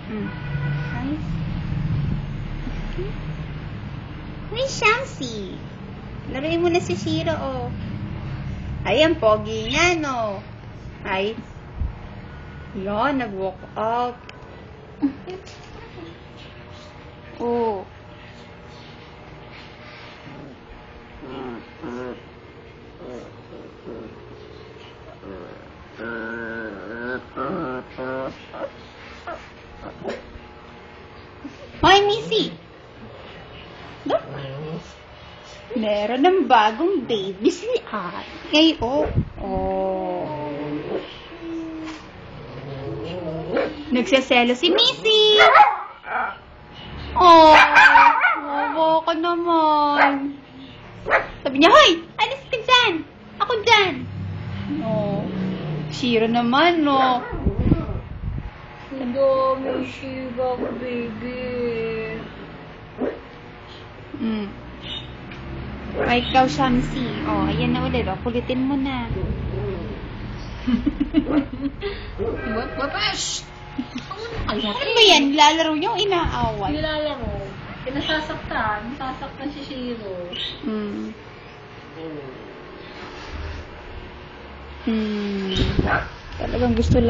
Nice. Okay. May Shamsi. Laruin mo na si Shiro, oh. Ay, ang pogi nga, no? Ay. Yan, nag-walk out. Oh. Hoy, Missy! Look! Meron ng bagong baby si Ay, oh. Oh. Nagsaselo si Missy! Oh! Wawa ka naman. Sabi niya, hoy! Alis ka dyan! Ako dyan! No. Shiro naman, no. Hello, may shiba ko, baby. Ay, ikaw, Shamsi. Oh, ayan na ulit. Oh, kulitin mo na. Babash! Ano ba yan? Lalaro niyo o inaaway? Nilalaro. Pinasasaktan. Nasasaktan si Shiro. Talagang gusto lang.